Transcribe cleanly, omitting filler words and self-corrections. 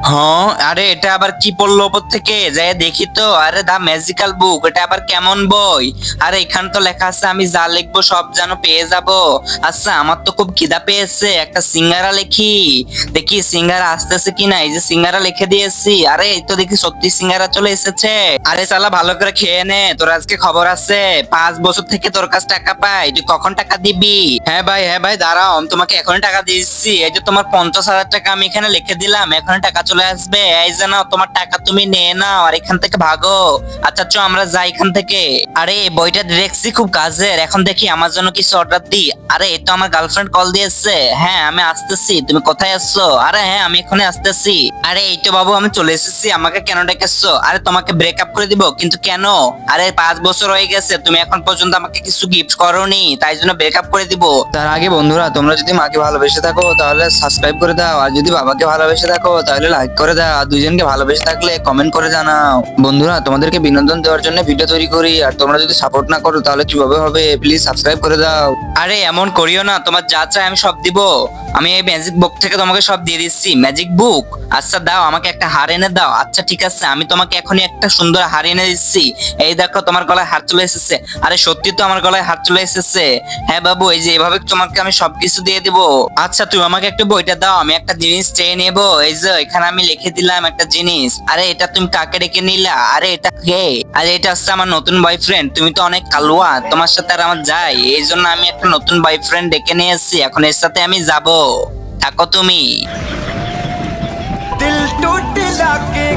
হ্যাঁ, আরে এটা আবার কি পড়লো ওপর থেকে যাই দেখি তো। আরে দা ম্যাজিক্যাল বুক, এটা আবার কেমন বই? আরে এখানে তো লেখা আছে আমি যা লিখবো সব যেন পেয়ে যাব। আচ্ছা, আমার তো খুব খিদা পেয়েছে, একটা সিঙ্গারা লিখি। দেখি সিঙ্গারা আসতেছে কিনা। এই যে সিঙ্গারা লিখে দিয়েছি। আরে এই তো দেখি সত্যি সিঙ্গারা চলে এসেছে। আরে শালা ভালো করে খেয়ে নে, তোর আজকে খবর আছে। 5 বছর থেকে তোর কাছে টাকা পাই, তুই কখন টাকা দিবি? হ্যাঁ ভাই দাঁড়াও, আমি তোমাকে এখনই টাকা দিচ্ছি। এই যে তোমার 50,000 টাকা আমি এখানে লিখে দিলাম, এখনই টাকা চলে আসবে। এই যে নাও তোমার টাকা, তুমি নিয়ে নাও আর এখান থেকে ভাগো। আচ্ছা চো আমরা যাই এখান থেকে। আরে এই বইটা দেখছি খুব কাজের, এখন দেখি আমার জন্য কিছু অর্ডার দিই। আরে এই তো আমার গার্লফ্রেন্ড কল দিয়েছে। হ্যাঁ আমি আসতেছি, তুমি কোথায় আসছো? আরে হ্যাঁ আমি এখনই আসতেছি। আরে এই তো বাবু আমি চলে এসেছি, আমাকে কেন ডেকেছো? আরে তোমাকে ব্রেকআপ করে দিব, কিন্তু কেন? আরে 5 বছর হয়ে গেছে, তুমি এখন পর্যন্ত আমাকে কিছু গিফট করোনি, তাই জন্য ব্রেকআপ করে দিব। তার আগে বন্ধুরা, তোমরা যদি মাকে ভালোবেসে থাকো তাহলে সাবস্ক্রাইব করে দাও, আর যদি বাবাকে ভালোবেসে থাকো তাহলে লাইক করে দাও, আর দুইজনকে ভালোবেসে থাকলে কমেন্ট করে জানাও। বন্ধুরা, তোমাদেরকে বিনোদন দেওয়ার জন্য ভিডিও তৈরি করি, আর তোমরা যদি সাপোর্ট না করো তাহলে কিভাবে হবে? প্লিজ সাবস্ক্রাইব করে দাও। আরে এমন করিও না, তোমার যা চাই আমি সব দিব। আমি এই ম্যাজিক বুক থেকে তোমাকে সব দিয়ে দিচ্ছি। ম্যাজিক বুক? আচ্ছা দাও আমাকে একটা হার এনে দাও। আচ্ছা ঠিক আছে, আমি তোমাকে এখনই একটা সুন্দর হার এনে দিচ্ছি। এই দেখো তোমার গলায় হার চলে এসেছে। আরে সত্যি তো আমার গলায় হার চলে এসেছে। হ্যাঁ বাবু, এই যে এভাবে তোমাকে আমি সবকিছু দিয়ে দিব। আচ্ছা তুমি আমাকে একটু বইটা দাও, আমি একটা জিনিস চেয়ে নেবো। এই যে এখানে আমি লিখে দিলাম একটা জিনিস। আরে এটা তুমি কাকে রেখে নিলা? আরে এটা কে? আরে এটা হচ্ছে আমার নতুন বয়ফ্রেন্ড। তুমি তো অনেক কালুয়া, তোমার সাথে আর আমার যাই, এই জন্য আমি একটা নতুন বয়ফ্রেন্ড ডেকে নিয়ে এসেছি, এখন এর সাথে আমি যাব। থাকো তুমি। दिल टूट के